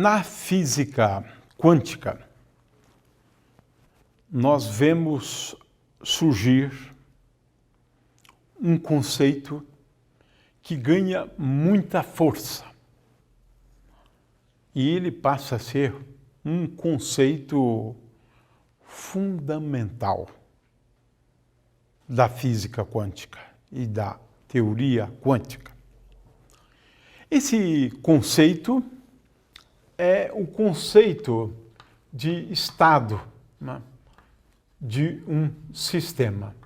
Na física quântica, nós vemos surgir um conceito que ganha muita força. E ele passa a ser um conceito fundamental da física quântica e da teoria quântica. Esse conceito é o conceito de estado, né, de um sistema.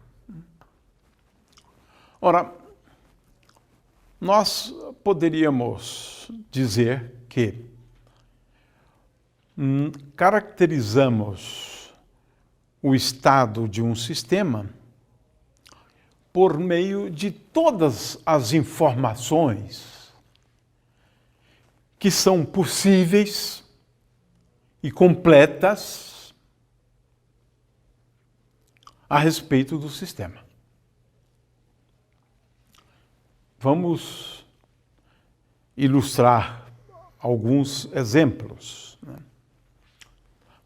Ora, nós poderíamos dizer que caracterizamos o estado de um sistema por meio de todas as informações que são possíveis e completas a respeito do sistema. Vamos ilustrar alguns exemplos, né?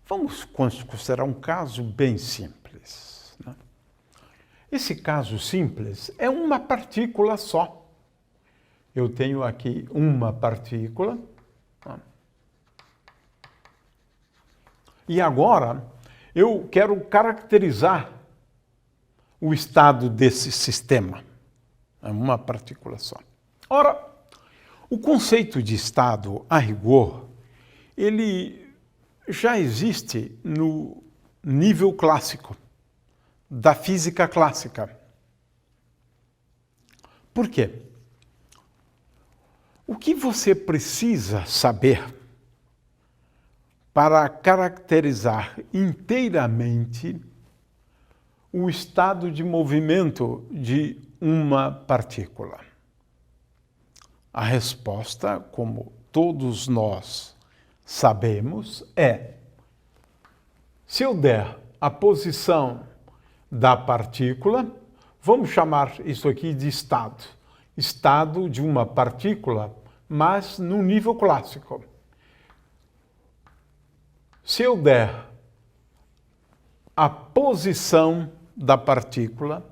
Vamos considerar um caso bem simples, né? Esse caso simples é uma partícula só. Eu tenho aqui uma partícula. E agora eu quero caracterizar o estado desse sistema. É uma partícula só. Ora, o conceito de estado, a rigor, ele já existe no nível clássico, da física clássica. Por quê? O que você precisa saber para caracterizar inteiramente o estado de movimento de uma partícula? A resposta, como todos nós sabemos, é: se eu der a posição da partícula, vamos chamar isso aqui de estado. Estado de uma partícula, mas no nível clássico. Se eu der a posição da partícula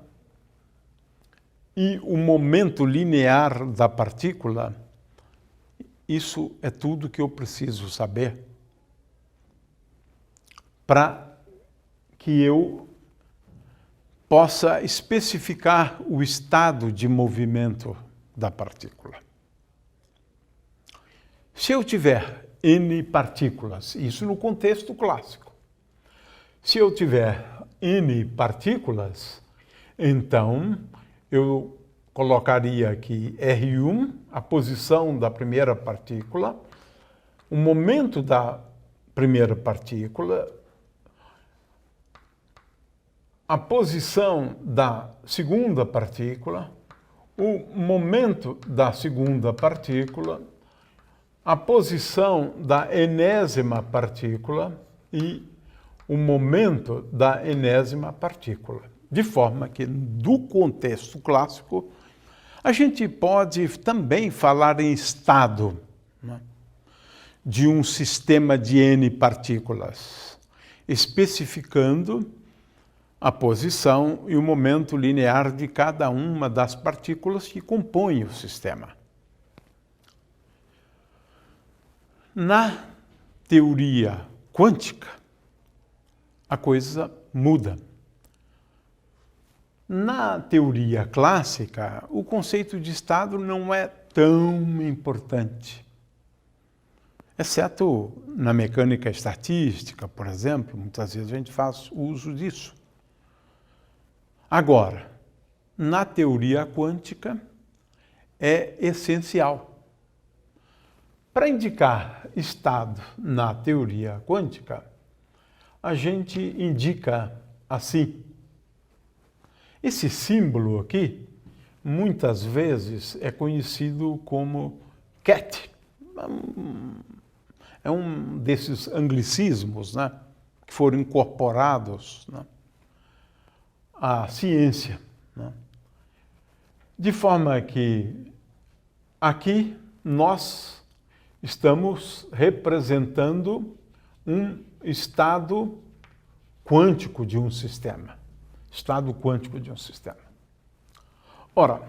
e o momento linear da partícula, isso é tudo que eu preciso saber para que eu possa especificar o estado de movimento da partícula. Se eu tiver N partículas, isso no contexto clássico. Se eu tiver N partículas, então eu colocaria aqui R1, a posição da primeira partícula, o momento da primeira partícula, a posição da segunda partícula, o momento da segunda partícula, a posição da enésima partícula e o momento da enésima partícula. De forma que, do contexto clássico, a gente pode também falar em estado, né, de um sistema de N partículas, especificando a posição e o momento linear de cada uma das partículas que compõem o sistema. Na teoria quântica, a coisa muda. Na teoria clássica, o conceito de estado não é tão importante. Exceto na mecânica estatística, por exemplo, muitas vezes a gente faz uso disso. Agora, na teoria quântica, é essencial. Para indicar estado na teoria quântica, a gente indica assim. Esse símbolo aqui, muitas vezes, é conhecido como cat. É um desses anglicismos, né, que foram incorporados, né, à ciência, né? De forma que aqui nós estamos representando um estado quântico de um sistema. Estado quântico de um sistema. Ora,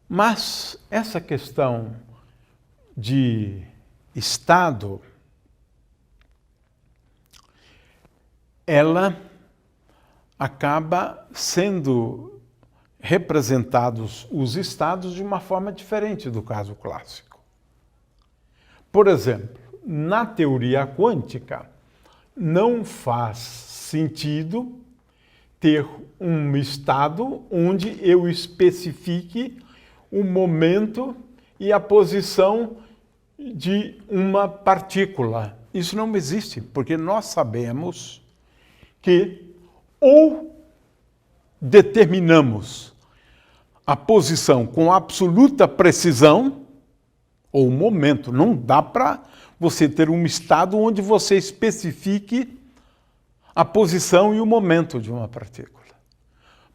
mas essa questão de estado, ela acaba sendo representados os estados de uma forma diferente do caso clássico. Por exemplo, na teoria quântica, não faz sentido ter um estado onde eu especifique o momento e a posição de uma partícula. Isso não existe, porque nós sabemos que ou determinamos a posição com absoluta precisão, ou o momento. Não dá para você ter um estado onde você especifique a posição e o momento de uma partícula.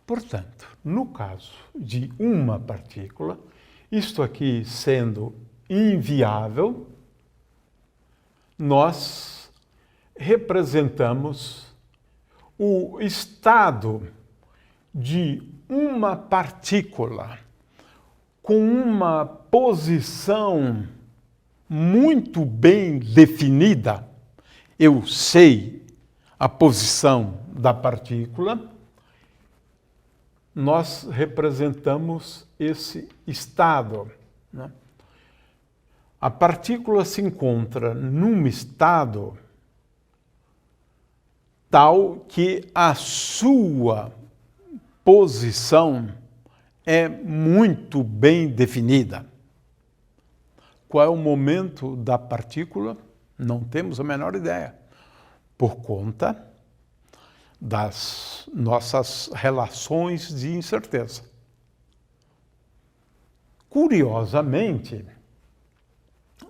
Portanto, no caso de uma partícula, isto aqui sendo inviável, nós representamos o estado de uma partícula com uma posição muito bem definida. Eu sei a posição da partícula, nós representamos esse estado, né? A partícula se encontra num estado tal que a sua posição é muito bem definida. Qual é o momento da partícula? Não temos a menor ideia, por conta das nossas relações de incerteza. Curiosamente,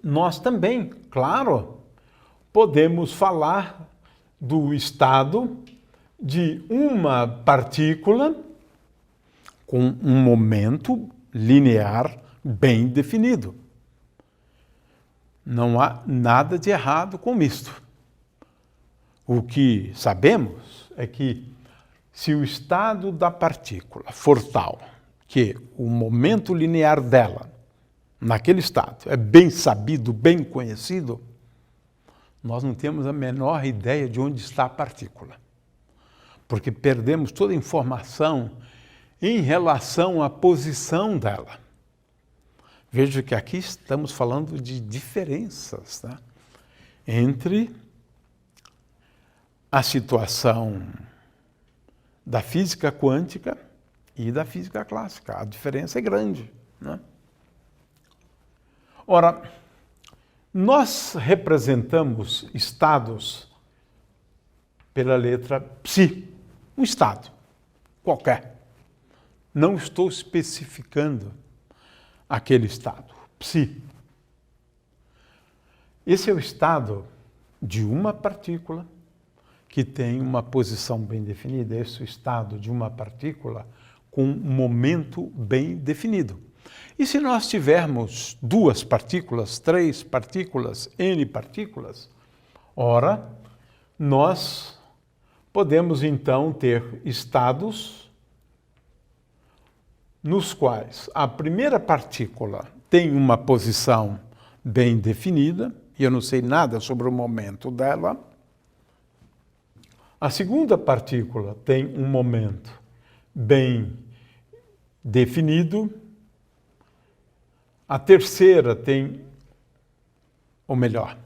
nós também, claro, podemos falar do estado de uma partícula com um momento linear bem definido. Não há nada de errado com isto. O que sabemos é que se o estado da partícula for tal que o momento linear dela, naquele estado, é bem sabido, bem conhecido, nós não temos a menor ideia de onde está a partícula. Porque perdemos toda a informação em relação à posição dela. Veja que aqui estamos falando de diferenças, tá? Entre a situação da física quântica e da física clássica. A diferença é grande, né? Ora, nós representamos estados pela letra psi, um estado qualquer. Não estou especificando aquele estado, psi. Esse é o estado de uma partícula que tem uma posição bem definida. Esse é o estado de uma partícula com um momento bem definido. E se nós tivermos duas partículas, três partículas, n partículas, ora, nós podemos então ter estados nos quais a primeira partícula tem uma posição bem definida, e eu não sei nada sobre o momento dela. A segunda partícula tem um momento bem definido. A terceira tem, ou melhor,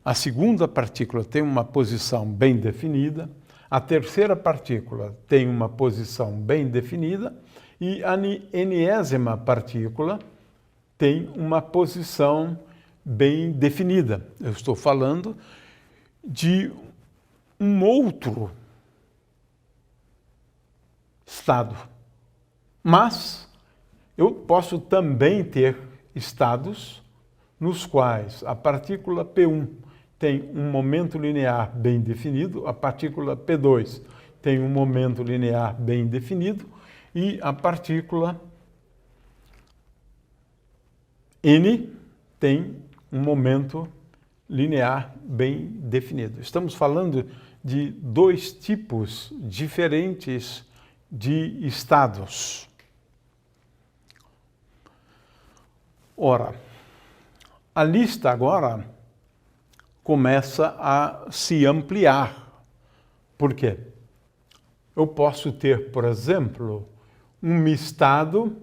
a segunda partícula tem uma posição bem definida, a terceira partícula tem uma posição bem definida e a enésima partícula tem uma posição bem definida. Eu estou falando de um outro estado. Mas eu posso também ter estados nos quais a partícula P1 tem um momento linear bem definido, a partícula P2 tem um momento linear bem definido e a partícula N tem um momento linear bem definido. Estamos falando de dois tipos diferentes de estados. Ora, a lista agora começa a se ampliar. Por quê? Eu posso ter, por exemplo, um estado.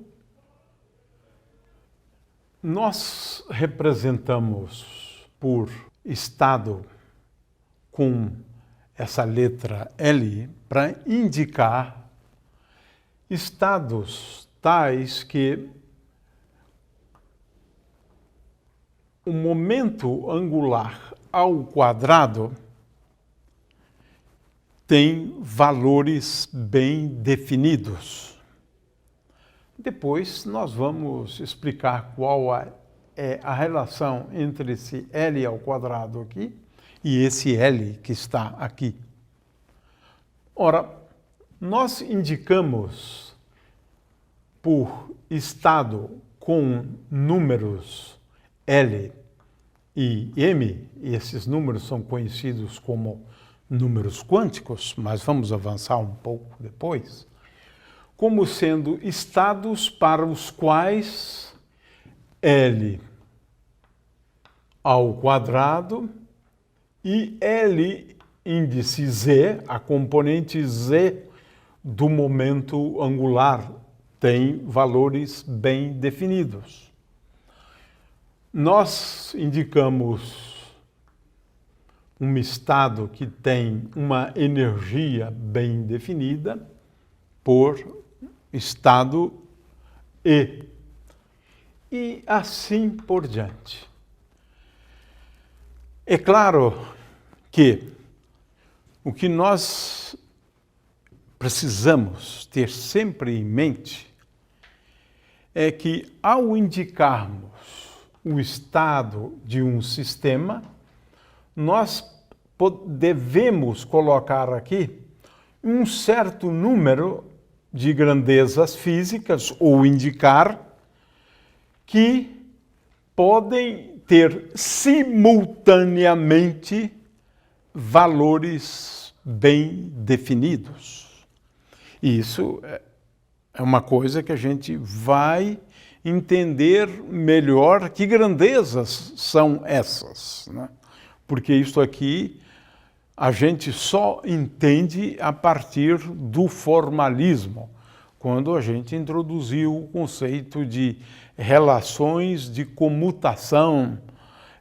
Nós representamos por estado com essa letra L para indicar estados tais que o momento angular ao quadrado tem valores bem definidos. Depois nós vamos explicar qual é a relação entre esse L ao quadrado aqui e esse L que está aqui. Ora, nós indicamos por estado com números L e M, e esses números são conhecidos como números quânticos, mas vamos avançar um pouco depois, como sendo estados para os quais L ao quadrado e L índice Z, a componente Z do momento angular, tem valores bem definidos. Nós indicamos um estado que tem uma energia bem definida por estado E. E assim por diante. É claro que o que nós precisamos ter sempre em mente é que, ao indicarmos o estado de um sistema, nós devemos colocar aqui um certo número de grandezas físicas, ou indicar que podem ter simultaneamente valores bem definidos. E isso é uma coisa que a gente vai entender melhor que grandezas são essas, né? Porque isso aqui a gente só entende a partir do formalismo, quando a gente introduziu o conceito de relações de comutação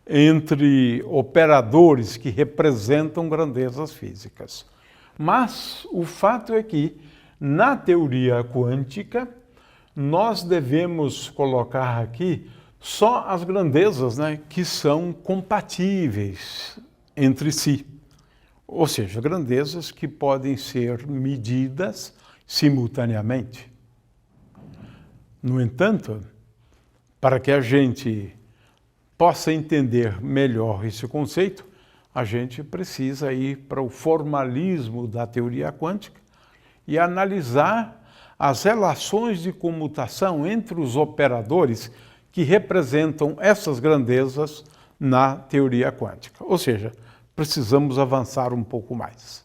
entre operadores que representam grandezas físicas. Mas o fato é que, na teoria quântica, nós devemos colocar aqui só as grandezas, né, que são compatíveis entre si. Ou seja, grandezas que podem ser medidas simultaneamente. No entanto, para que a gente possa entender melhor esse conceito, a gente precisa ir para o formalismo da teoria quântica e analisar as relações de comutação entre os operadores que representam essas grandezas na teoria quântica. Ou seja, precisamos avançar um pouco mais.